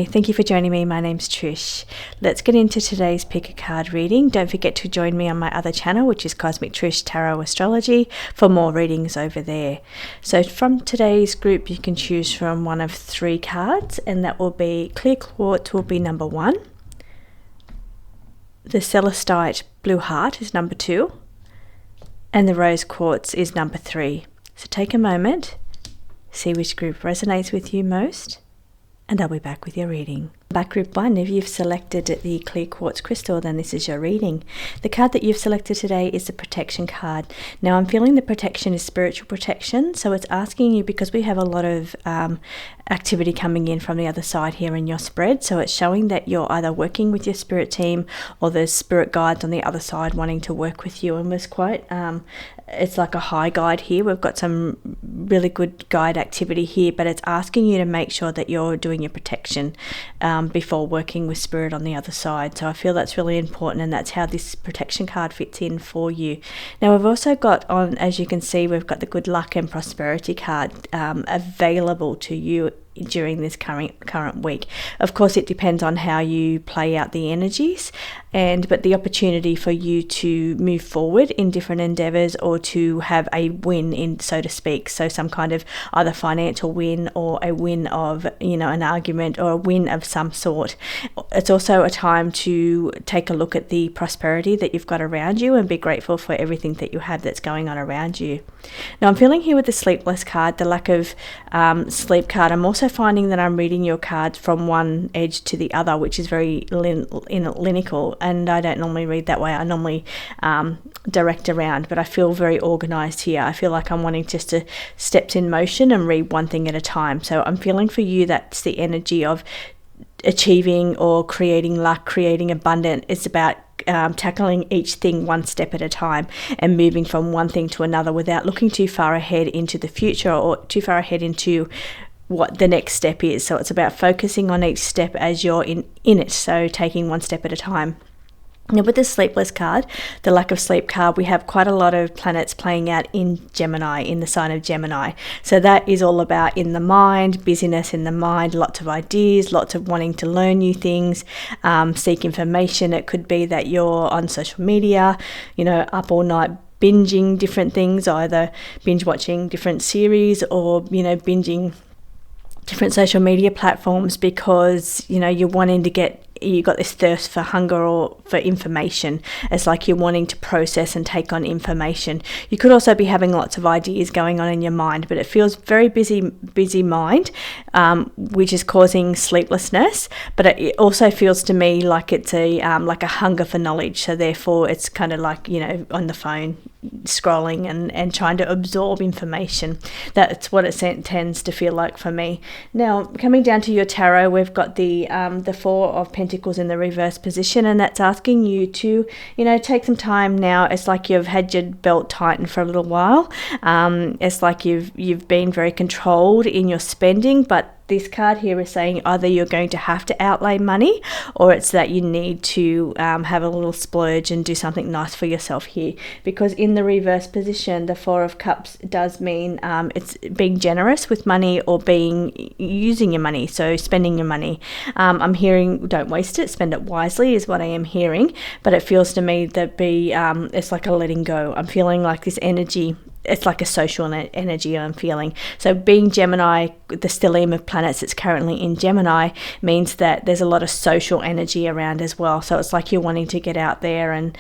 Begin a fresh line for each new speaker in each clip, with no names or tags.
Thank you for joining me. My name's Trish. Let's get into today's pick a card reading. Don't forget to join me on my other channel, which is Cosmic Trish Tarot Astrology, for more readings over there. So from today's group, you can choose from one of 3 cards, and that will be clear quartz will be number 1. The celestite blue heart is number 2. And the rose quartz is number 3. So take a moment, see which group resonates with you most, and I'll be back with your reading. Back group 1, if you've selected the clear quartz crystal, then this is your reading. The card that you've selected today is the protection card. Now I'm feeling the protection is spiritual protection, so it's asking you, because we have a lot of activity coming in from the other side here in your spread, so it's showing that you're either working with your spirit team or there's spirit guides on the other side wanting to work with you. And there's quite it's like a high guide here. We've got some really good guide activity here, but it's asking you to make sure that you're doing your protection before working with spirit on the other side. So I feel that's really important, and that's how this protection card fits in for you. Now we've also got on, as you can see, we've got the good luck and prosperity card available to you during this current week. Of course, it depends on how you play out the energies, but the opportunity for you to move forward in different endeavors, or to have a win, in so to speak. So some kind of either financial win, or a win of an argument, or a win of some sort. It's also a time to take a look at the prosperity that you've got around you and be grateful for everything that you have that's going on around you. Now I'm feeling here with the sleepless card, the lack of sleep card. I'm also finding that I'm reading your cards from one edge to the other, which is very lineal, and I don't normally read that way. I normally direct around, but I feel very organized here. I feel like I'm wanting just to steps in motion and read one thing at a time. So I'm feeling for you that's the energy of achieving or creating luck, creating abundance. It's about tackling each thing one step at a time and moving from one thing to another without looking too far ahead into the future, or too far ahead into what the next step is. So it's about focusing on each step as you're in it, so taking one step at a time. Now with the sleepless card, the lack of sleep card, we have quite a lot of planets playing out in Gemini, in the sign of Gemini. So that is all about in the mind, busyness in the mind, lots of ideas, lots of wanting to learn new things, seek information. It could be that you're on social media, up all night binging different things, either binge watching different series, or binging different social media platforms, because you're wanting to you got this thirst for hunger or for information. It's like you're wanting to process and take on information. You could also be having lots of ideas going on in your mind, but it feels very busy mind, which is causing sleeplessness. But it also feels to me like it's like a hunger for knowledge. So therefore it's kind of like, on the phone scrolling and trying to absorb information. That's what it tends to feel like for me. Now coming down to your tarot, we've got the 4 of Pentacles in the reverse position, and that's asking you to take some time now. It's like you've had your belt tightened for a little while. It's like you've been very controlled in your spending, but this card here is saying either you're going to have to outlay money, or it's that you need to have a little splurge and do something nice for yourself here. Because in the reverse position, the 4 of Cups does mean it's being generous with money, or using your money, so spending your money. I'm hearing don't waste it, spend it wisely is what I am hearing, but it feels to me that it's like a letting go. I'm feeling like this energy, it's like a social energy I'm feeling. So being Gemini, the stellium of planets that's currently in Gemini means that there's a lot of social energy around as well. So it's like you're wanting to get out there and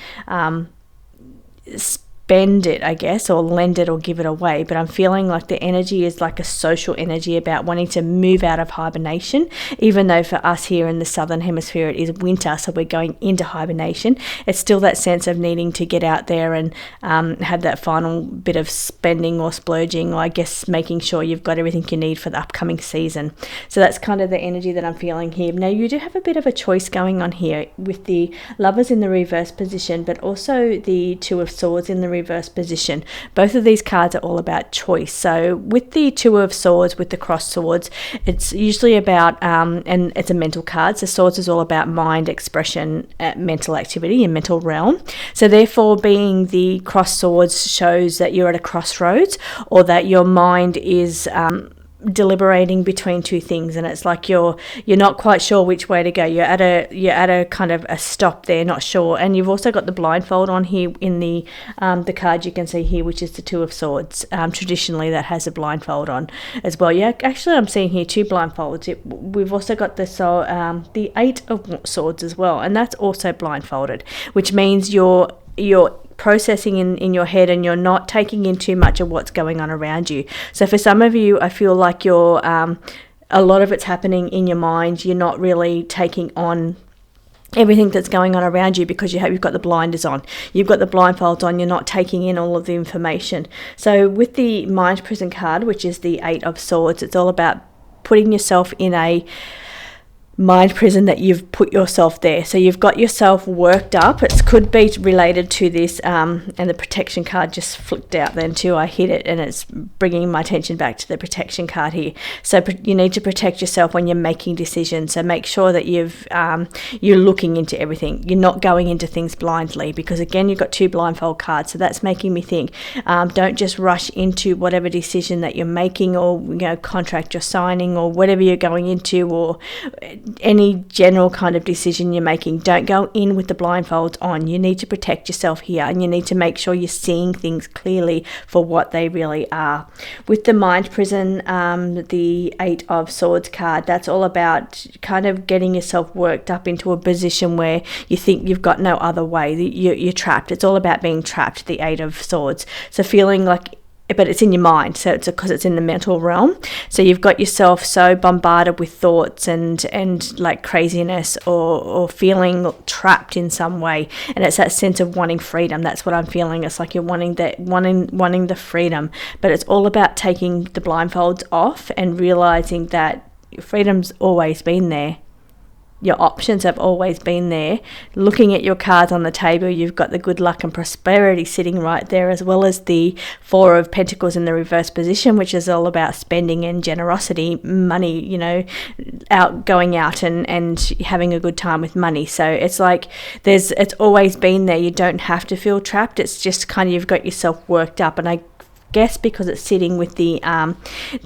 spend it, I guess, or lend it or give it away. But I'm feeling like the energy is like a social energy about wanting to move out of hibernation, even though for us here in the southern hemisphere it is winter, so we're going into hibernation. It's still that sense of needing to get out there and have that final bit of spending or splurging, or I guess making sure you've got everything you need for the upcoming season. So that's kind of the energy that I'm feeling here. Now you do have a bit of a choice going on here with the Lovers in the reverse position, but also the 2 of Swords in the reverse position. Both of these cards are all about choice. So with the 2 of Swords, with the crossed swords, it's usually about and it's a mental card. So swords is all about mind expression, mental activity and mental realm. So therefore being the crossed swords shows that you're at a crossroads, or that your mind is deliberating between two things, and it's like you're not quite sure which way to go. You're at a kind of a stop there, not sure. And you've also got the blindfold on here in the card you can see here, which is the Two of Swords. Traditionally that has a blindfold on as well. Yeah, actually I'm seeing here two blindfolds. We've also got the Eight of Swords as well, and that's also blindfolded, which means you're processing in your head, and you're not taking in too much of what's going on around you. So for some of you, I feel like you're a lot of it's happening in your mind. You're not really taking on everything that's going on around you because you've got the blinders on, you've got the blindfolds on, you're not taking in all of the information. So with the Mind Prison card, which is the Eight of Swords, it's all about putting yourself in a mind prison, that you've put yourself there. So you've got yourself worked up. It could be related to this, and the protection card just flicked out then too. I hit it and it's bringing my attention back to the protection card here. So you need to protect yourself when you're making decisions. So make sure that you're looking into everything. You're not going into things blindly, because again, you've got two blindfold cards. So that's making me think, don't just rush into whatever decision that you're making, or contract you're signing, or whatever you're going into, or any general kind of decision you're making. Don't go in with the blindfolds on. You need to protect yourself here, and you need to make sure you're seeing things clearly for what they really are. With the Mind Prison, the Eight of Swords card, that's all about kind of getting yourself worked up into a position where you think you've got no other way. You're trapped. It's all about being trapped, the Eight of Swords. So feeling like, but it's in your mind, so it's because it's in the mental realm. So you've got yourself so bombarded with thoughts and like craziness, or feeling trapped in some way, and it's that sense of wanting freedom. That's what I'm feeling. It's like you're wanting the freedom, but it's all about taking the blindfolds off and realizing that freedom's always been there. Your options have always been there. Looking at your cards on the table, you've got the good luck and prosperity sitting right there, as well as the Four of Pentacles in the reverse position, which is all about spending and generosity, money, going out and having a good time with money. So it's like it's always been there. You don't have to feel trapped. It's just kind of you've got yourself worked up, and I guess because it's sitting with the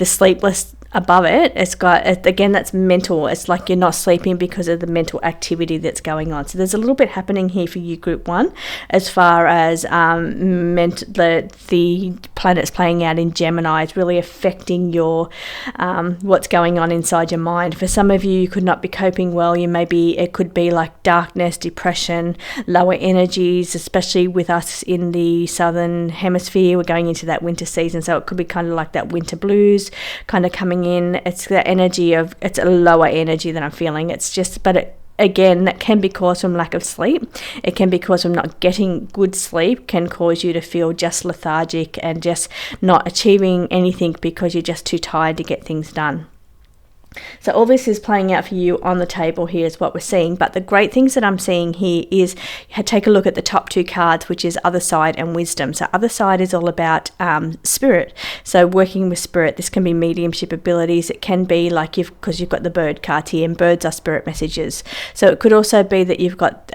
sleepless above it, it's got, again, that's mental. It's like you're not sleeping because of the mental activity that's going on. So there's a little bit happening here for you, Group 1, as far as the planets playing out in Gemini is really affecting your what's going on inside your mind. For some of you could not be coping well. It could be like darkness, depression, lower energies, especially with us in the southern hemisphere. We're going into that winter season, so it could be kind of like that winter blues kind of coming in. It's the energy of, it's a lower energy that I'm feeling. It's just, but again, that can be caused from lack of sleep. It can be caused from not getting good sleep, can cause you to feel just lethargic and just not achieving anything because you're just too tired to get things done. So all this is playing out for you on the table here is what we're seeing. But the great things that I'm seeing here is, take a look at the top two cards, which is Other Side and Wisdom. So Other Side is all about spirit. So working with spirit. This can be mediumship abilities. It can be like because you've got the bird card here, and birds are spirit messages. So it could also be that you've got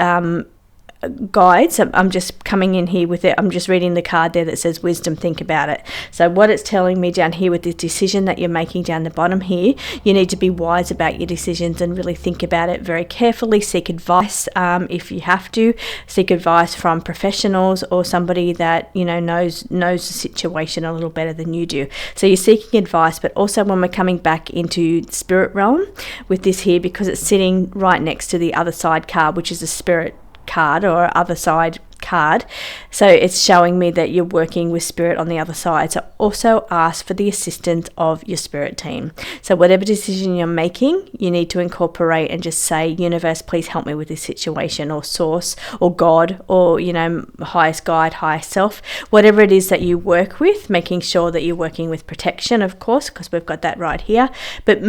guides. I'm just coming in here with it. I'm just reading the card there that says wisdom. Think about it. So what it's telling me down here with the decision that you're making down the bottom here, you need to be wise about your decisions and really think about it very carefully. Seek advice if you have to. Seek advice from professionals or somebody that knows the situation a little better than you do. So you're seeking advice, but also when we're coming back into spirit realm with this here, because it's sitting right next to the Other Side card, which is a spirit card or Other Side card. So it's showing me that you're working with spirit on the other side. So also ask for the assistance of your spirit team. So whatever decision you're making, you need to incorporate and just say, universe, please help me with this situation, or source, or God, or highest guide, highest self, whatever it is that you work with, making sure that you're working with protection, of course, because we've got that right here, but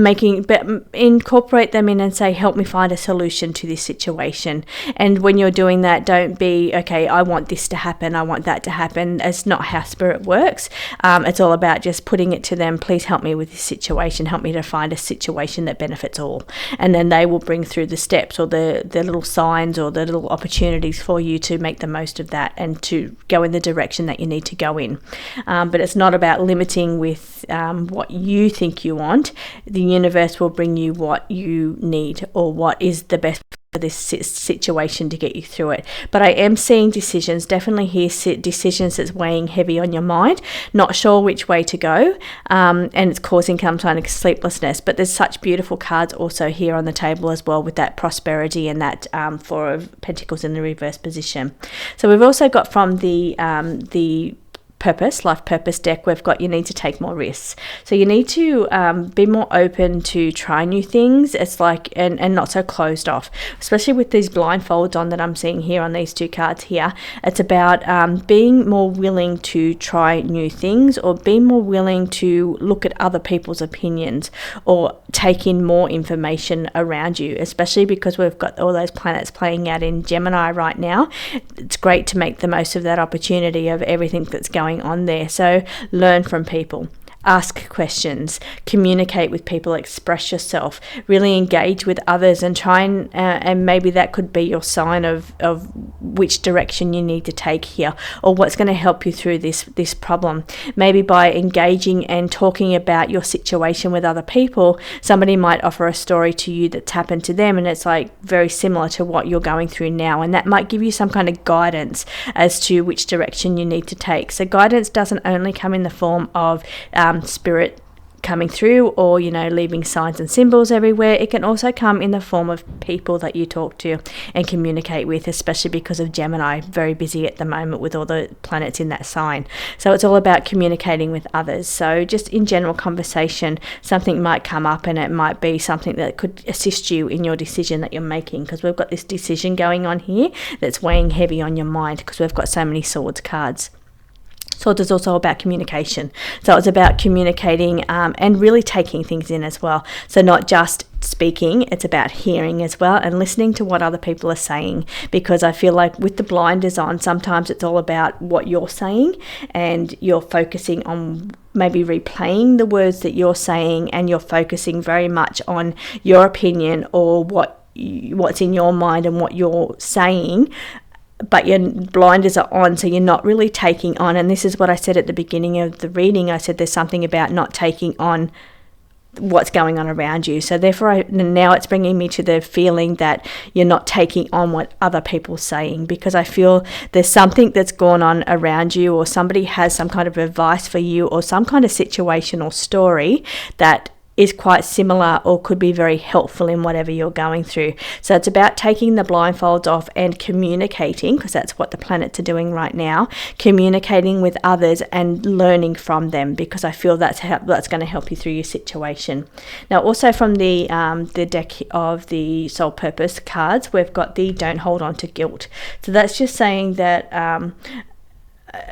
incorporate them in and say, help me find a solution to this situation. And when you're doing that, don't be, okay, I want this to happen, I want that to happen. It's not how spirit works. It's all about just putting it to them, please help me with this situation, help me to find a situation that benefits all. And then they will bring through the steps or the little signs or the little opportunities for you to make the most of that and to go in the direction that you need to go in. But it's not about limiting with what you think you want, the universe will bring you what you need, or what is the best for this situation to get you through it. But I am seeing decisions, definitely here decisions that's weighing heavy on your mind, not sure which way to go, and it's causing some kind of sleeplessness. But there's such beautiful cards also here on the table as well, with that prosperity and that Four of Pentacles in the reverse position. So we've also got from the life purpose deck, we've got you need to take more risks. So you need to be more open to try new things. It's like, and not so closed off, especially with these blindfolds on that I'm seeing here on these two cards here. It's about being more willing to try new things, or being more willing to look at other people's opinions, or take in more information around you, especially because we've got all those planets playing out in Gemini right now. It's great to make the most of that opportunity of everything that's going on there. So learn from people, ask questions, communicate with people, express yourself, really engage with others, and try and maybe that could be your sign of which direction you need to take here, or what's going to help you through this problem. Maybe by engaging and talking about your situation with other people, somebody might offer a story to you that's happened to them, and it's like very similar to what you're going through now, and that might give you some kind of guidance as to which direction you need to take. So guidance doesn't only come in the form of spirit coming through, or leaving signs and symbols everywhere. It can also come in the form of people that you talk to and communicate with, especially because of Gemini, very busy at the moment with all the planets in that sign. So it's all about communicating with others. So just in general conversation, something might come up, and it might be something that could assist you in your decision that you're making, because we've got this decision going on here that's weighing heavy on your mind, because we've got so many swords cards. Swords is also about communication. So it's about communicating and really taking things in as well. So not just speaking, it's about hearing as well, and listening to what other people are saying, because I feel like with the blinders on, sometimes it's all about what you're saying, and you're focusing on maybe replaying the words that you're saying, and you're focusing very much on your opinion, or what's in your mind and what you're saying, but your blinders are on, so you're not really taking on. And this is what I said at the beginning of the reading. I said there's something about not taking on what's going on around you. So therefore now it's bringing me to the feeling that you're not taking on what other people are saying, because I feel there's something that's gone on around you, or somebody has some kind of advice for you, or some kind of situation or story that is quite similar, or could be very helpful in whatever you're going through. So it's about taking the blindfolds off and communicating, because that's what the planets are doing right now, communicating with others and learning from them, because I feel that's going to help you through your situation. Now also from the deck of the soul purpose cards, we've got the don't hold on to guilt. So that's just saying that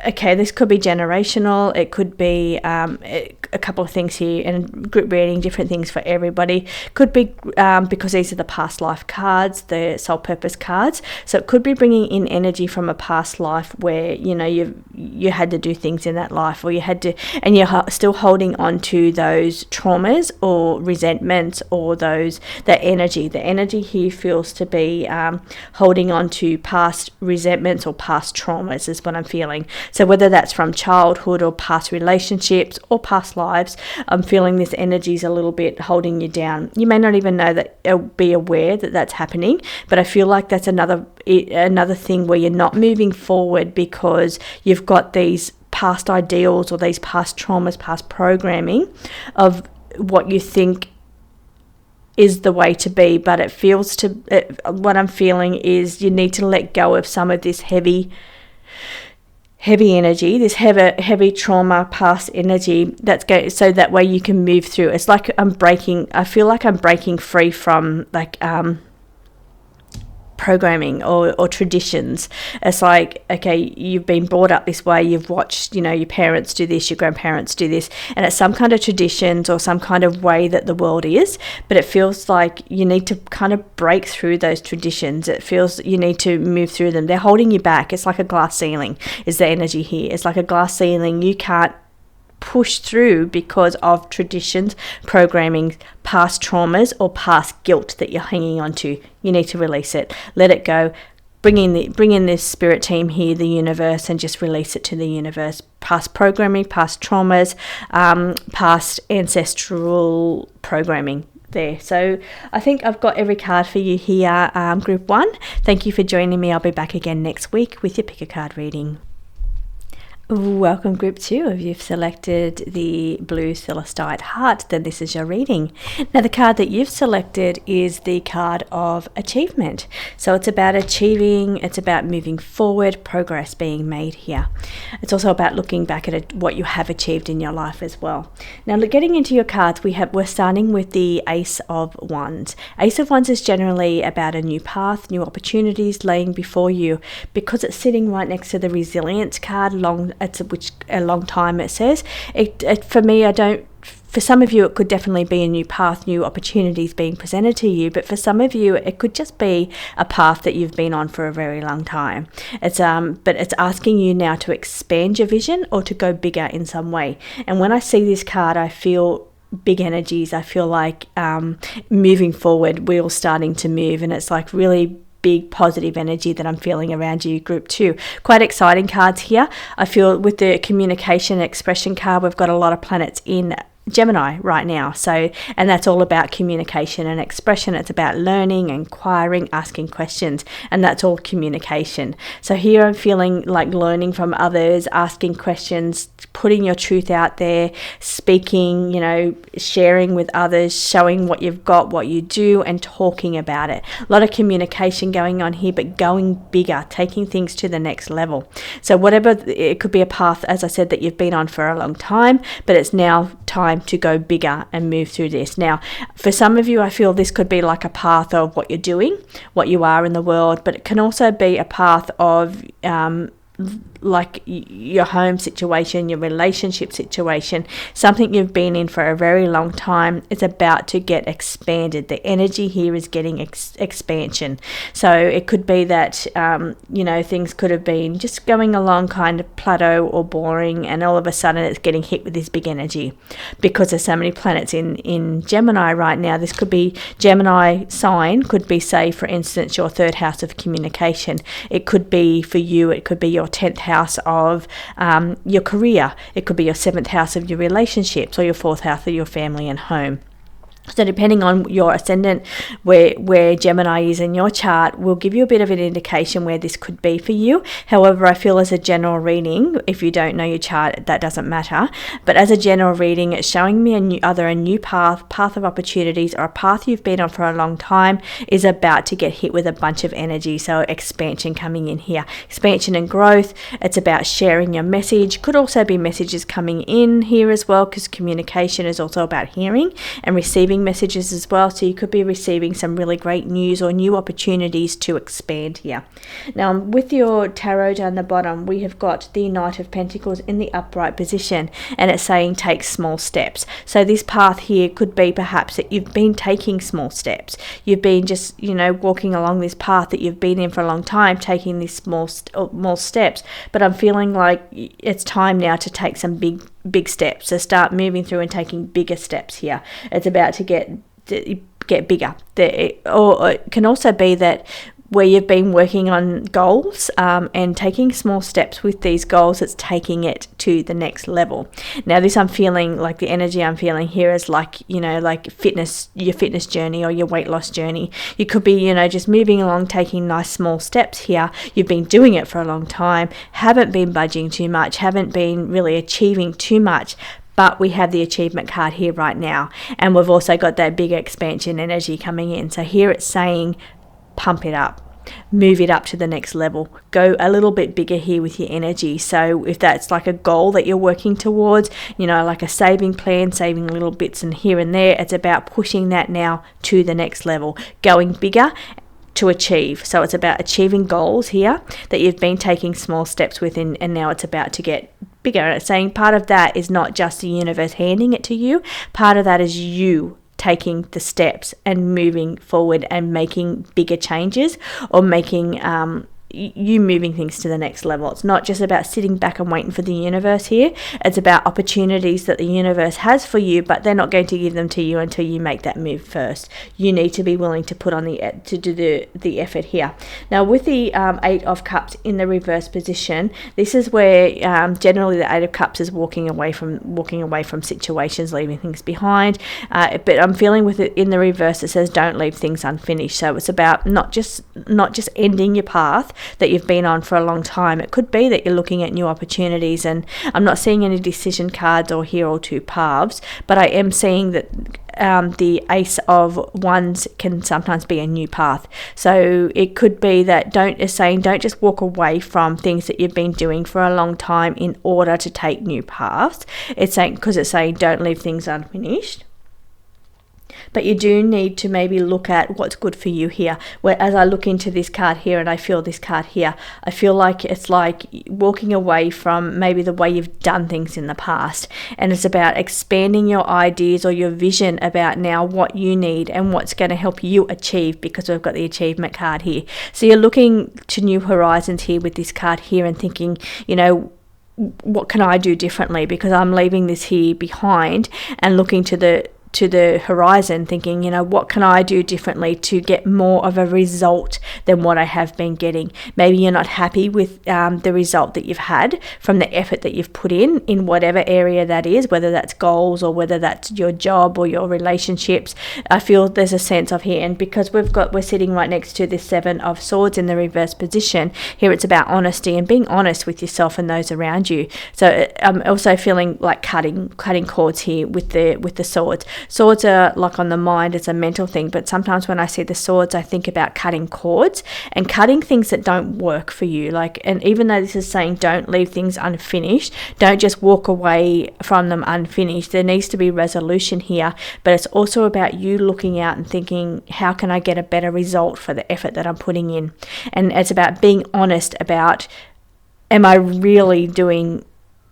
okay, this could be generational, it could be a couple of things here, and group reading, different things for everybody. Could be because these are the past life cards, the soul purpose cards, so it could be bringing in energy from a past life where you had to do things in that life, or you had to, and you're still holding on to those traumas or resentments, or the energy here feels to be holding on to past resentments or past traumas is what I'm feeling. So whether that's from childhood or past relationships or past lives, I'm feeling this energy is a little bit holding you down. You may not even know that, be aware that that's happening, but I feel like that's another thing where you're not moving forward because you've got these past ideals or these past traumas, past programming of what you think is the way to be. But what I'm feeling is you need to let go of some of this heavy energy, this heavy trauma, past energy so that way you can move through. It's like I feel like I'm breaking free from programming or traditions. It's like, okay, you've been brought up this way, you've watched, your parents do this, your grandparents do this, and it's some kind of traditions or some kind of way that the world is, but it feels like you need to kind of break through those traditions. It feels you need to move through them. They're holding you back. It's like a glass ceiling is the energy here. It's like a glass ceiling you can't push through because of traditions, programming, past traumas or past guilt that you're hanging on to. You need to release it, let it go, bring in this spirit team here, the universe, and just release it to the universe. Past programming, past traumas, past ancestral programming there. So I think I've got every card for you here, group 1. Thank you for joining me. I'll be back again next week with your pick a card reading. Welcome group 2. If you've selected the blue celestite heart, then this is your reading. Now the card that you've selected is the card of achievement. So it's about achieving, it's about moving forward, progress being made here. It's also about looking back at what you have achieved in your life as well. Now getting into your cards, we're starting with the Ace of Wands. Ace of Wands is generally about a new path, new opportunities laying before you, because it's sitting right next to the resilience card, which a long time it says. For me, for some of you it could definitely be a new path, new opportunities being presented to you, but for some of you it could just be a path that you've been on for a very long time. But it's asking you now to expand your vision or to go bigger in some way. And when I see this card, I feel big energies. I feel like moving forward, wheels starting to move, and it's like really big positive energy that I'm feeling around you, group 2. Quite exciting cards here. I feel with the communication expression card, we've got a lot of planets in Gemini right now, and that's all about communication and expression. It's about learning, inquiring, asking questions, and that's all communication. So here I'm feeling like learning from others, asking questions, putting your truth out there, speaking, sharing with others, showing what you've got, what you do, and talking about it. A lot of communication going on here, but going bigger, taking things to the next level. So whatever, it could be a path, as I said, that you've been on for a long time, but it's now time to go bigger and move through this. Now, for some of you, I feel this could be like a path of what you're doing, what you are in the world, but it can also be a path of like your home situation, your relationship situation, something you've been in for a very long time is about to get expanded. The energy here is getting expansion. So it could be that, things could have been just going along kind of plateau or boring, and all of a sudden it's getting hit with this big energy because there's so many planets in Gemini right now. This could be Gemini sign, could be, say, for instance, your 3rd house of communication. It could be for you, it could be your 10th house of your career. It could be your 7th house of your relationships, or your 4th house of your family and home. So depending on your ascendant, where Gemini is in your chart, will give you a bit of an indication where this could be for you. However, I feel as a general reading, if you don't know your chart, that doesn't matter. But as a general reading, it's showing me a new path of opportunities, or a path you've been on for a long time is about to get hit with a bunch of energy. So expansion coming in here, expansion and growth. It's about sharing your message. Could also be messages coming in here as well, because communication is also about hearing and receiving messages as well. So you could be receiving some really great news or new opportunities to expand here. Now with your tarot down the bottom, we have got the Knight of Pentacles in the upright position, and it's saying take small steps. So this path here could be perhaps that you've been taking small steps. You've been just walking along this path that you've been in for a long time, taking these small steps, but I'm feeling like it's time now to take some big steps, to start moving through and taking bigger steps here. It's about to get bigger. Or it can also be that where you've been working on goals and taking small steps with these goals, it's taking it to the next level. Now this, I'm feeling like the energy I'm feeling here is like, like fitness, your fitness journey or your weight loss journey. You could be, just moving along, taking nice small steps here. You've been doing it for a long time, haven't been budging too much, haven't been really achieving too much. But we have the achievement card here right now, and we've also got that big expansion energy coming in. So here it's saying pump it up, move it up to the next level, go a little bit bigger here with your energy. So if that's like a goal that you're working towards, like a saving plan, saving little bits and here and there, it's about pushing that now to the next level, going bigger to achieve. So it's about achieving goals here that you've been taking small steps within, and now it's about to get bigger. And it's saying part of that is not just the universe handing it to you, part of that is you taking the steps and moving forward and making bigger changes, or making you moving things to the next level. It's not just about sitting back and waiting for the universe here. It's about opportunities that the universe has for you, but they're not going to give them to you until you make that move first. You need to be willing to put on to do the effort here. Now with the Eight of Cups in the reverse position, this is where generally the Eight of Cups is walking away from situations, leaving things behind. But I'm feeling with it in the reverse, it says don't leave things unfinished. So it's about not just ending your path that you've been on for a long time. It could be that you're looking at new opportunities, and I'm not seeing any decision cards or here or two paths, but I am seeing that the Ace of Wands can sometimes be a new path. So it could be that don't just walk away from things that you've been doing for a long time in order to take new paths. It's saying don't leave things unfinished. But you do need to maybe look at what's good for you here. Where as I look into this card here and I feel this card here, I feel like it's like walking away from maybe the way you've done things in the past. And it's about expanding your ideas or your vision about now what you need and what's going to help you achieve, because we've got the achievement card here. So you're looking to new horizons here with this card here and thinking, what can I do differently, because I'm leaving this here behind, and looking to the horizon thinking, what can I do differently to get more of a result than what I have been getting. Maybe you're not happy with the result that you've had from the effort that you've put in whatever area that is, whether that's goals or whether that's your job or your relationships. I feel there's a sense of here, and because we're sitting right next to this Seven of Swords in the reverse position here, it's about honesty and being honest with yourself and those around you. So I'm also feeling like cutting cords here with the swords. Swords are like on the mind, it's a mental thing, but sometimes when I see the swords, I think about cutting cords and cutting things that don't work for you. And even though this is saying don't leave things unfinished, don't just walk away from them unfinished. There needs to be resolution here, but it's also about you looking out and thinking, how can I get a better result for the effort that I'm putting in? And it's about being honest about, am I really doing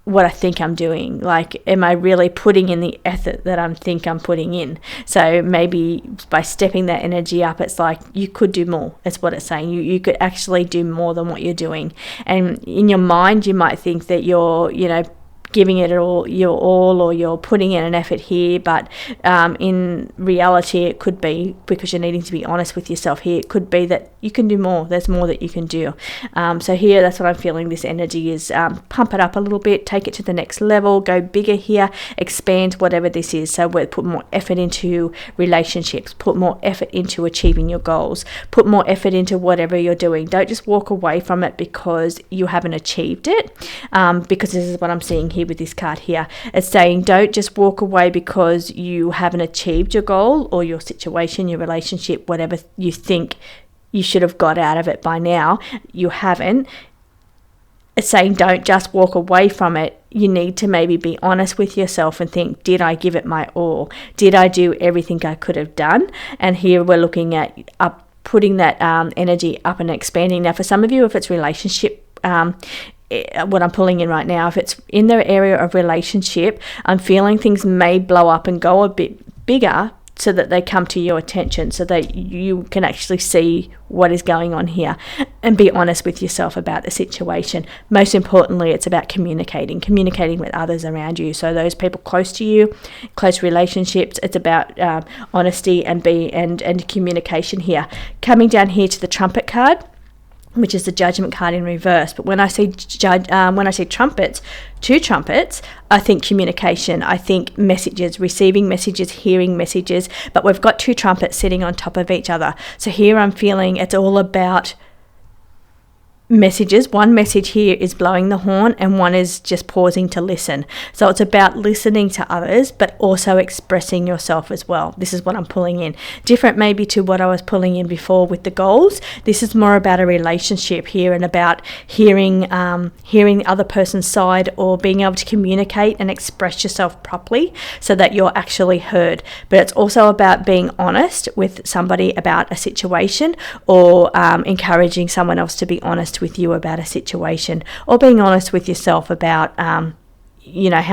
what I think I'm doing? Am I really putting in the effort that I think I'm putting in? So maybe by stepping that energy up, it's like you could do more. That's what it's saying. You could actually do more than what you're doing. And in your mind, you might think that you're, giving it all, or you're putting in an effort here, but in reality, it could be, because you're needing to be honest with yourself here, it could be that you can do more. There's more that you can do. So here, that's what I'm feeling. This energy is pump it up a little bit, take it to the next level, go bigger here, expand whatever this is. So we'll put more effort into relationships, put more effort into achieving your goals, put more effort into whatever you're doing. Don't just walk away from it because you haven't achieved it, because this is what I'm seeing here with this card here. It's saying don't just walk away because you haven't achieved your goal or your situation, your relationship, whatever you think you should have got out of it by now. You haven't. It's saying don't just walk away from it. You need to maybe be honest with yourself and think, did I give it my all? Did I do everything I could have done? And here we're looking at putting that energy up and expanding. Now for some of you, if it's relationship, what I'm pulling in right now, if it's in the area of relationship, I'm feeling things may blow up and go a bit bigger so that they come to your attention, so that you can actually see what is going on here and be honest with yourself about the situation. Most importantly, it's about communicating with others around you. So those people close to you, close relationships, it's about honesty and communication here. Coming down here to the Trumpet card, which is the Judgment card in reverse. But when I see trumpets, two trumpets, I think communication, I think messages, receiving messages, hearing messages, but we've got two trumpets sitting on top of each other. So here I'm feeling it's all about messages. One message here is blowing the horn and one is just pausing to listen. So it's about listening to others but also expressing yourself as well. This is what I'm pulling in. Different maybe to what I was pulling in before with the goals. This is more about a relationship here and about hearing the other person's side, or being able to communicate and express yourself properly so that you're actually heard. But it's also about being honest with somebody about a situation, or encouraging someone else to be honest with you about a situation, or being honest with yourself about how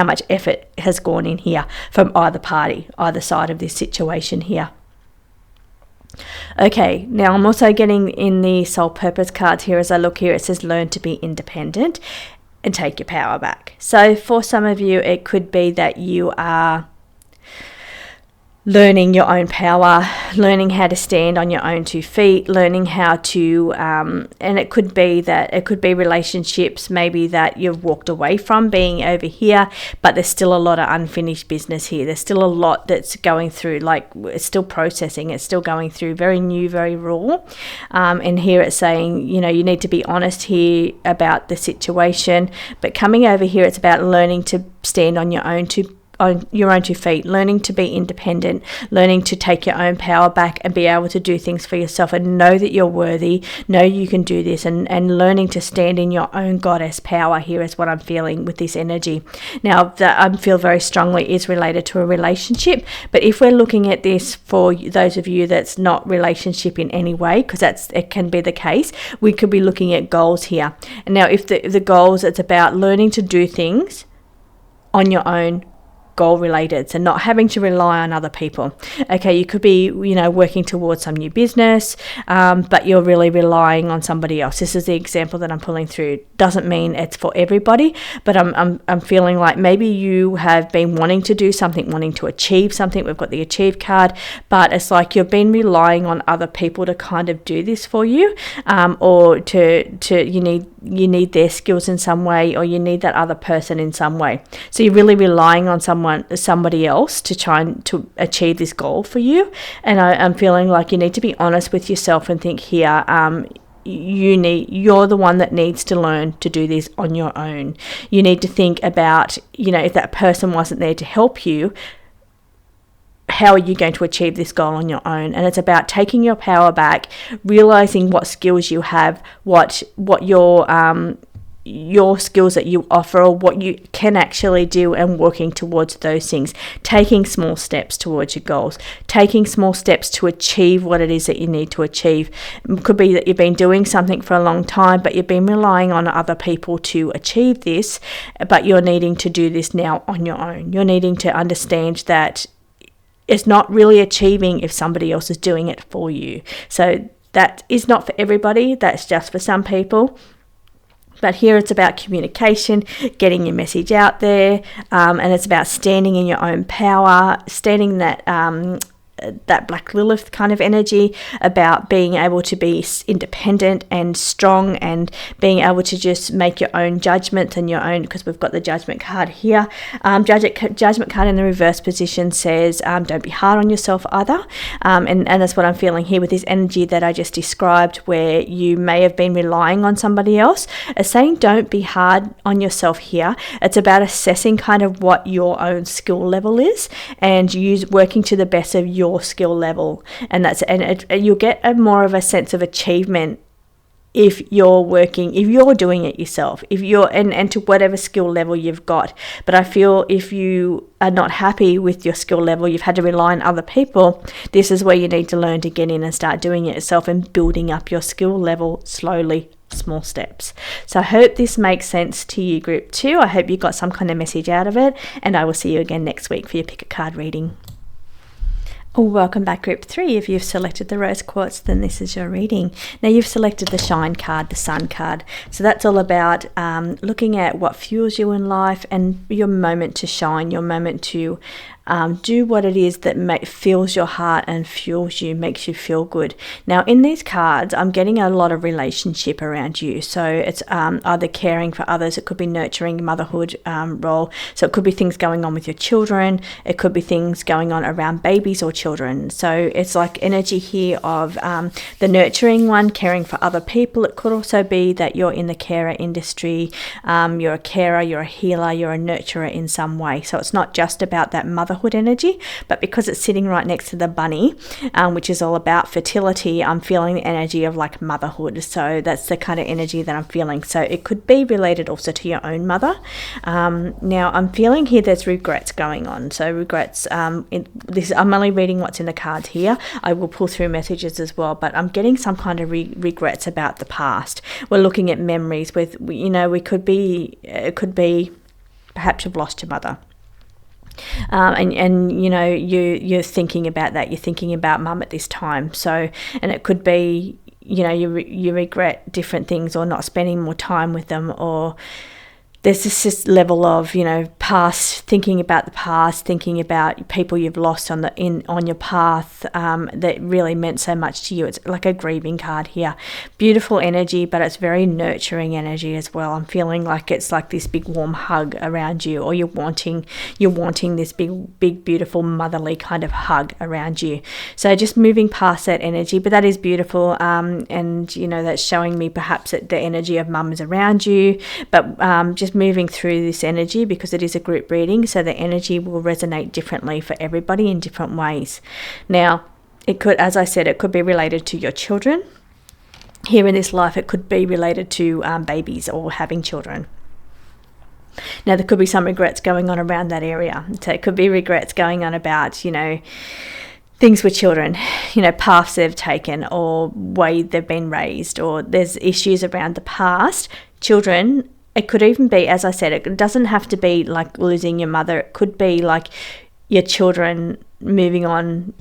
much effort has gone in here from either party, either side of this situation here. Okay, now I'm also getting in the soul purpose cards here. As I look here, it says learn to be independent and take your power back. So for some of you, it could be that you are learning your own power, learning how to stand on your own 2 feet, learning how to, and it could be relationships maybe that you've walked away from being over here, but there's still a lot of unfinished business here. There's still a lot that's going through, like it's still processing, it's still going through, very new, very raw. And here it's saying, you need to be honest here about the situation, but coming over here, it's about learning to stand on your own 2 feet, learning to be independent, learning to take your own power back and be able to do things for yourself and know that you're worthy, know you can do this, and learning to stand in your own goddess power here is what I'm feeling with this energy. Now, that I feel very strongly is related to a relationship, but if we're looking at this for those of you that's not relationship in any way, because it can be the case, we could be looking at goals here. And now if the goals, it's about learning to do things on your own, goal related, so not having to rely on other people. Okay, you could be working towards some new business, but you're really relying on somebody else. This is the example that I'm pulling through. Doesn't mean it's for everybody, but I'm feeling like maybe you have been wanting to do something, wanting to achieve something. We've got the achieve card, but it's like you've been relying on other people to kind of do this for you, or you need their skills in some way, or you need that other person in some way. So you're really relying on somebody else to try and to achieve this goal for you. And I'm feeling like you need to be honest with yourself and think here, you're the one that needs to learn to do this on your own. You need to think about, if that person wasn't there to help you, how are you going to achieve this goal on your own? And it's about taking your power back, realizing what skills you have, what your skills that you offer, or what you can actually do, and working towards those things, taking small steps towards your goals, taking small steps to achieve what it is that you need to achieve. It could be that you've been doing something for a long time, but you've been relying on other people to achieve this, but you're needing to do this now on your own. You're needing to understand that it's not really achieving if somebody else is doing it for you. So that is not for everybody, that's just for some people. But here it's about communication, getting your message out there, and it's about standing in your own power, standing that Black Lilith kind of energy, about being able to be independent and strong, and being able to just make your own judgments and your own, because we've got the judgment card here. Judgment card in the reverse position says don't be hard on yourself either, and that's what I'm feeling here with this energy that I just described, where you may have been relying on somebody else. It's saying don't be hard on yourself here. It's about assessing kind of what your own skill level is, and working to the best of your skill level, and you'll get more of a sense of achievement if you're doing it yourself, and to whatever skill level you've got. But I feel if you are not happy with your skill level, you've had to rely on other people, this is where you need to learn to get in and start doing it yourself and building up your skill level slowly, small steps. So I hope this makes sense to you, group 2. I hope you got some kind of message out of it, and I will see you again next week for your pick a card reading. Welcome back, group 3. If you've selected the rose quartz, then this is your reading. Now you've selected the shine card, the sun card. So that's all about looking at what fuels you in life and your moment to shine, your moment to do what it is that fills your heart and fuels you, makes you feel good. Now in these cards, I'm getting a lot of relationship around you. So it's either caring for others, it could be nurturing, motherhood role. So it could be things going on with your children, it could be things going on around babies or children. So it's like energy here of the nurturing one, caring for other people. It could also be that you're in the carer industry, you're a carer, you're a healer, you're a nurturer in some way. So it's not just about that motherhood energy, but because it's sitting right next to the bunny, which is all about fertility, I'm feeling the energy of like motherhood. So that's the kind of energy that I'm feeling. So it could be related also to your own mother. Now I'm feeling here there's regrets going on. So regrets, I'm only reading what's in the cards here. I will pull through messages as well, but I'm getting some kind of regrets about the past. We're looking at memories with, it could be perhaps you've lost your mother. And you know, you're thinking about that. You're thinking about mum at this time. So, and it could be, you know, you regret different things, or not spending more time with them, or there's this level of, you know, past, thinking about the past, thinking about people you've lost on your path, that really meant so much to you. It's like a grieving card here. Beautiful energy, but it's very nurturing energy as well. I'm feeling like it's like this big warm hug around you, or you're wanting this big beautiful motherly kind of hug around you. So just moving past that energy, but that is beautiful, and you know, that's showing me perhaps that the energy of mum is around you, but just moving through this energy, because it is a group reading, so the energy will resonate differently for everybody in different ways. Now, it could, as I said, it could be related to your children here in this life. It could be related to babies or having children. Now, there could be some regrets going on around that area. So it could be regrets going on about, you know, things with children, you know, paths they've taken, or way they've been raised, or there's issues around the past. Children, it could even be, as I said, it doesn't have to be like losing your mother. It could be like your children moving on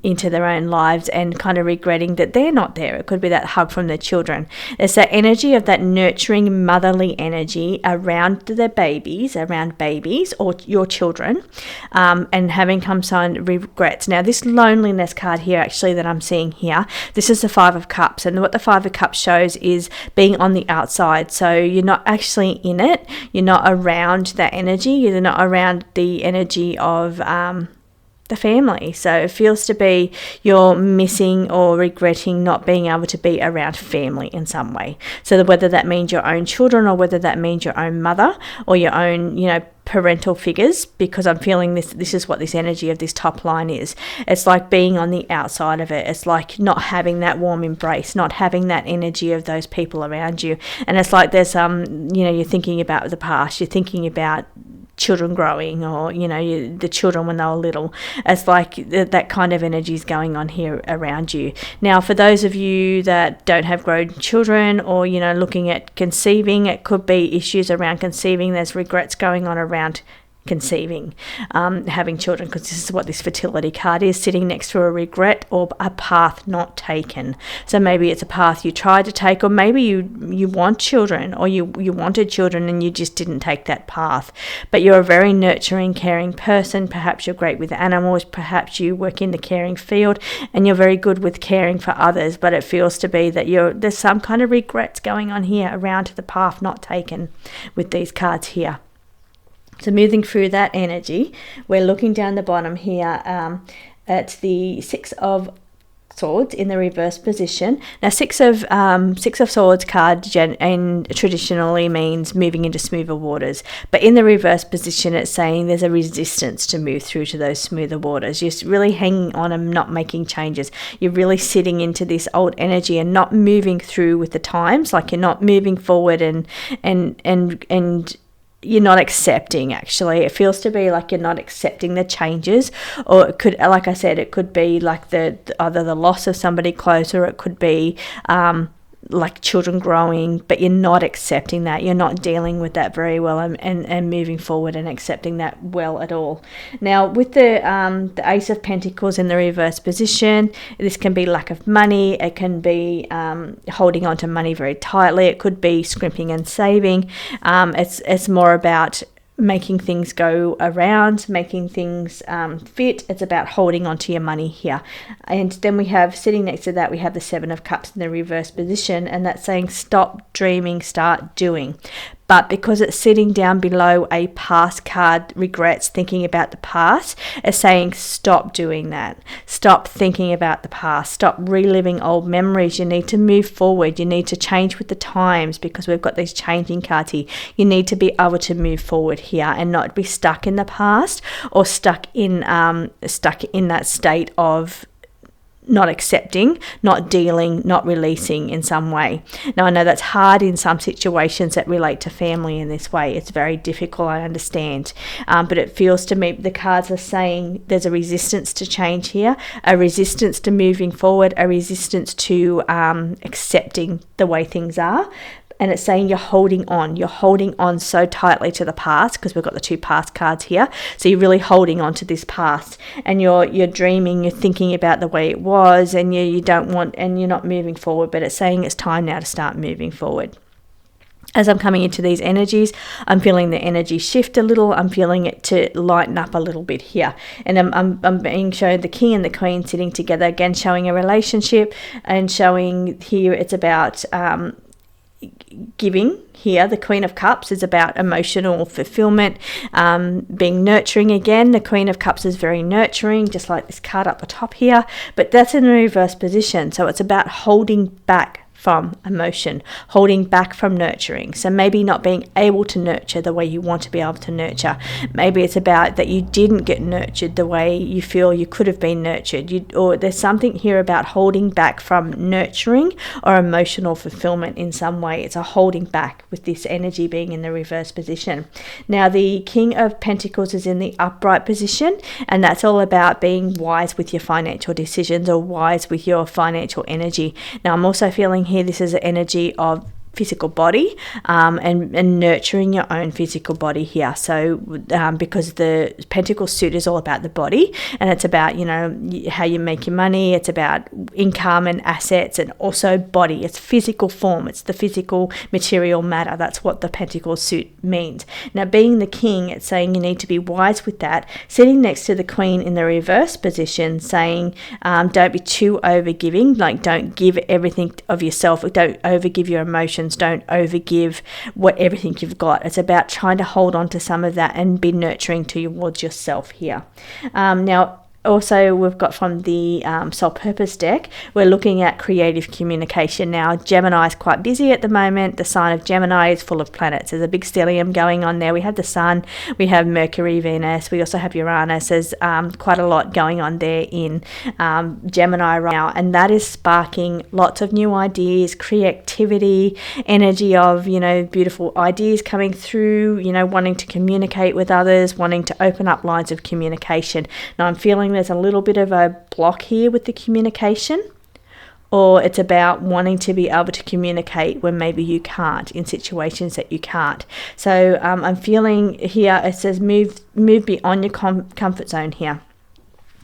into their own lives and kind of regretting that they're not there. It could be that hug from their children. There's that energy of that nurturing motherly energy around around babies or your children, and having some regrets. Now, this loneliness card here, actually, that I'm seeing here, this is the Five of Cups, and what the Five of Cups shows is being on the outside. So you're not actually in it. You're not around that energy. You're not around the energy of the family. So it feels to be you're missing or regretting not being able to be around family in some way. So whether that means your own children, or whether that means your own mother, or your own, you know, parental figures, because I'm feeling this is what this energy of this top line is. It's like being on the outside of it. It's like not having that warm embrace, not having that energy of those people around you. And it's like there's you know, you're thinking about the past, you're thinking about children growing, or, you know, the children when they were little. It's like that kind of energy is going on here around you. Now, for those of you that don't have grown children, or, you know, looking at conceiving, it could be issues around conceiving. There's regrets going on around conceiving, having children, because this is what this fertility card is, sitting next to a regret or a path not taken. So maybe it's a path you tried to take, or maybe you want children, or you wanted children and you just didn't take that path. But you're a very nurturing, caring person. Perhaps you're great with animals, perhaps you work in the caring field and you're very good with caring for others, but it feels to be that there's some kind of regrets going on here around the path not taken with these cards here. So moving through that energy, we're looking down the bottom here at the Six of Swords in the reverse position. Now, Six of Swords card and traditionally means moving into smoother waters, but in the reverse position, it's saying there's a resistance to move through to those smoother waters. You're really hanging on and not making changes. You're really sitting into this old energy and not moving through with the times. Like, you're not moving forward and you're not accepting. Actually, it feels to be like you're not accepting the changes, or it could, like I said, it could be like either the loss of somebody close, or it could be like children growing, but you're not accepting that. You're not dealing with that very well and moving forward and accepting that well at all. Now, with the Ace of Pentacles in the reverse position, this can be lack of money. It can be holding on to money very tightly. It could be scrimping and saving. It's more about making things go around, making things fit. It's about holding on to your money here. And then we have, sitting next to that, we have the Seven of Cups in the reverse position, and that's saying stop dreaming, start doing. But because it's sitting down below a past card, regrets, thinking about the past, it's saying stop doing that. Stop thinking about the past. Stop reliving old memories. You need to move forward. You need to change with the times, because we've got these changing cards here. You need to be able to move forward here and not be stuck in the past, or stuck in that state of not accepting, not dealing, not releasing in some way. Now, I know that's hard in some situations that relate to family in this way. It's very difficult, I understand. But it feels to me, the cards are saying there's a resistance to change here, a resistance to moving forward, a resistance to accepting the way things are. and it's saying you're holding on so tightly to the past, because we've got the 2 past cards here. So you're really holding on to this past, and you're dreaming, you're thinking about the way it was, and you don't want, and you're not moving forward. But it's saying it's time now to start moving forward. As I'm coming into these energies, I'm feeling the energy shift a little. I'm feeling it to lighten up a little bit here. And I'm being shown the king and the queen sitting together, again showing a relationship, and showing here it's about giving. Here the Queen of Cups is about emotional fulfillment, being nurturing. Again, the Queen of Cups is very nurturing, just like this card up the top here, but that's in a reverse position. So it's about holding back from emotion, holding back from nurturing. So maybe not being able to nurture the way you want to be able to nurture. Maybe it's about that you didn't get nurtured the way you feel you could have been nurtured. Or there's something here about holding back from nurturing or emotional fulfillment in some way. It's a holding back with this energy being in the reverse position. Now the King of Pentacles is in the upright position, and that's all about being wise with your financial decisions or wise with your financial energy. Now I'm also feeling here this is an energy of physical body, and nurturing your own physical body here. So because the Pentacle suit is all about the body, and it's about, you know, how you make your money. It's about income and assets, and also body. It's physical form. It's the physical material matter. That's what the Pentacle suit means. Now being the king, it's saying you need to be wise with that. Sitting next to the queen in the reverse position, saying don't be too overgiving. Like, don't give everything of yourself. Don't overgive your emotions. Don't overgive everything you've got. It's about trying to hold on to some of that and be nurturing towards yourself here. Now also we've got from the Soul Purpose deck, we're looking at creative communication. Now Gemini is quite busy at the moment. The sign of Gemini is full of planets. There's a big stellium going on there. We have the sun, we have Mercury, Venus, we also have Uranus. There's quite a lot going on there in Gemini right now, and that is sparking lots of new ideas, creativity, energy of, you know, beautiful ideas coming through, you know, wanting to communicate with others, wanting to open up lines of communication. Now I'm feeling there's a little bit of a block here with the communication, or it's about wanting to be able to communicate when maybe you can't, in situations that you can't. So I'm feeling here it says move beyond your comfort zone here.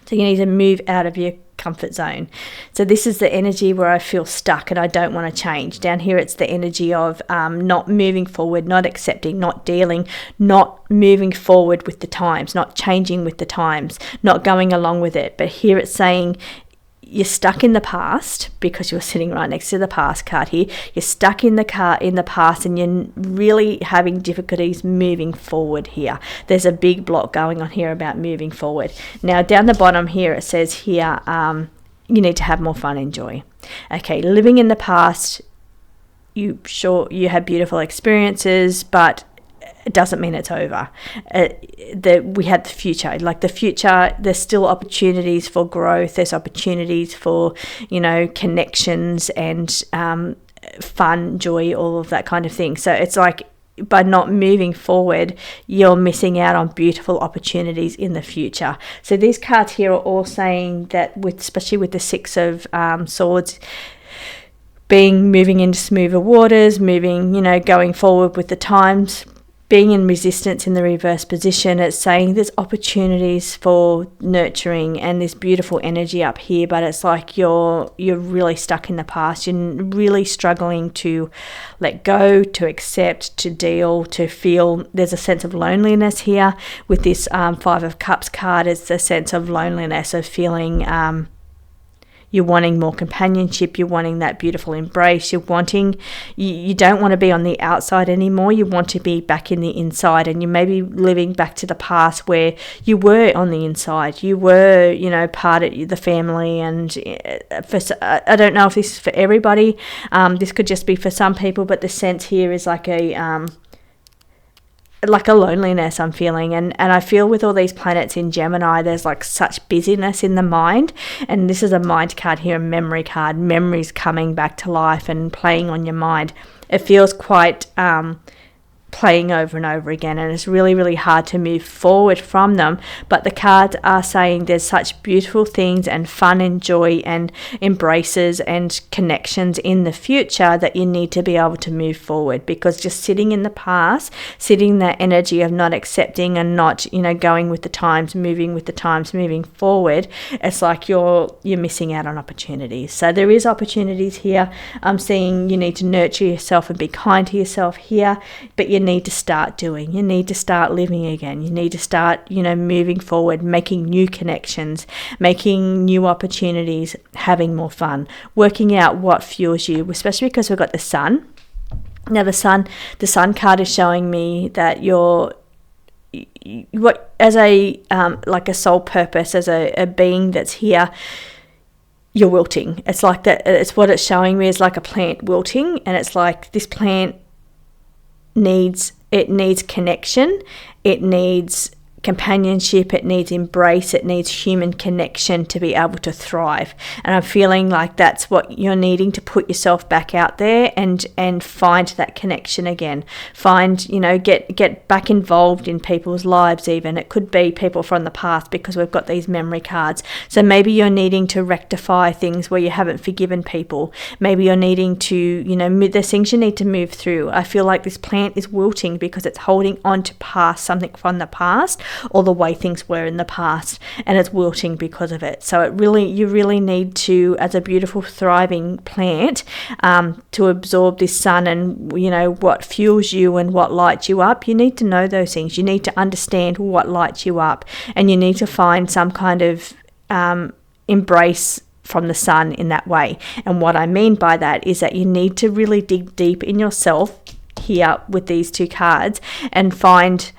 So you need to move out of your comfort zone. So this is the energy where I feel stuck and I don't want to change. Down here it's the energy of not moving forward, not accepting, not dealing, not moving forward with the times, not changing with the times, not going along with it. But here it's saying you're stuck in the past, because you're sitting right next to the past card here. You're stuck in the past, and you're really having difficulties moving forward here. There's a big block going on here about moving forward. Now down the bottom here it says here you need to have more fun and joy. Okay, living in the past, you had beautiful experiences, but it doesn't mean it's over. We had the future. Like the future, there's still opportunities for growth. There's opportunities for, you know, connections and fun, joy, all of that kind of thing. So it's like by not moving forward, you're missing out on beautiful opportunities in the future. So these cards here are all saying that, especially with the Six of Swords, moving into smoother waters, moving, you know, going forward with the times. Being in resistance in the reverse position, it's saying there's opportunities for nurturing and this beautiful energy up here, but it's like you're really stuck in the past. You're really struggling to let go, to accept, to deal, to feel. There's a sense of loneliness here with this Five of Cups card. It's a sense of loneliness, of feeling you're wanting more companionship, you're wanting that beautiful embrace, you don't want to be on the outside anymore, you want to be back in the inside, and you may be living back to the past where you were on the inside, you were, you know, part of the family. And I don't know if this is for everybody, this could just be for some people, but the sense here is like a loneliness I'm feeling, and I feel with all these planets in Gemini, there's like such busyness in the mind, and this is a mind card here, a memory card, memories coming back to life and playing on your mind. It feels quite playing over and over again, and it's really, really hard to move forward from them. But the cards are saying there's such beautiful things and fun and joy and embraces and connections in the future that you need to be able to move forward, because just sitting in the past, sitting in that energy of not accepting and not, going with the times, moving with the times, moving forward, it's like you're missing out on opportunities. So there is opportunities here. I'm seeing you need to nurture yourself and be kind to yourself here, but you need to start doing. You need to start living again. You need to start, moving forward, making new connections, making new opportunities, having more fun, working out what fuels you, especially because we've got the sun. Now the sun card is showing me that as a like a soul purpose, as a being that's here, you're wilting. It's like that. It's what it's showing me is like a plant wilting, and it's like this plant needs connection, it needs companionship, it needs embrace, it needs human connection to be able to thrive. And I'm feeling like that's what you're needing, to put yourself back out there and find that connection again. Find, get back involved in people's lives even. It could be people from the past, because we've got these memory cards. So maybe you're needing to rectify things where you haven't forgiven people. Maybe you're needing to, there's things you need to move through. I feel like this plant is wilting because it's holding on to something from the past, or the way things were in the past, and it's wilting because of it. So you really need to, as a beautiful thriving plant, to absorb this sun and what fuels you and what lights you up. You need to know those things. You need to understand what lights you up, and you need to find some kind of embrace from the sun in that way. And what I mean by that is that you need to really dig deep in yourself here with these two cards and find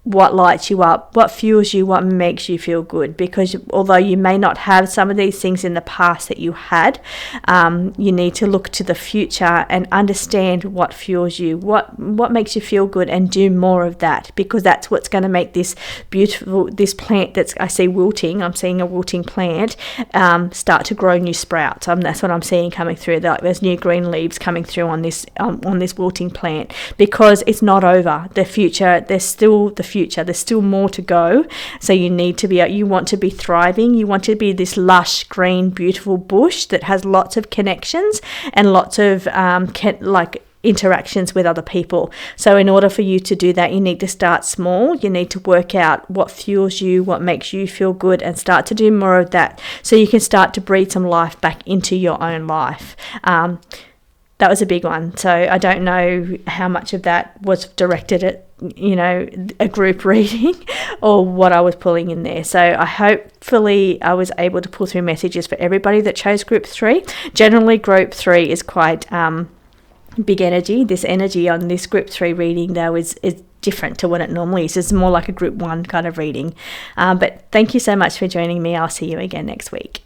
what lights you up, what fuels you, what makes you feel good. Because although you may not have some of these things in the past that you had, you need to look to the future and understand what fuels you, what makes you feel good, and do more of that, because that's what's going to make this plant that's, I see wilting, I'm seeing a wilting plant, start to grow new sprouts. That's what I'm seeing coming through. There's new green leaves coming through on this wilting plant, because it's not over. The future, there's still more to go. So you want to be thriving. You want to be this lush, green, beautiful bush that has lots of connections and lots of interactions with other people. So in order for you to do that, you need to start small. You need to work out what fuels you, what makes you feel good, and start to do more of that, so you can start to breathe some life back into your own life. That was a big one. So I don't know how much of that was directed at, a group reading or what I was pulling in there. So hopefully I was able to pull through messages for everybody that chose group 3. Generally, group 3 is quite big energy. This energy on this group 3 reading, though, is different to what it normally is. It's more like a group 1 kind of reading. But thank you so much for joining me. I'll see you again next week.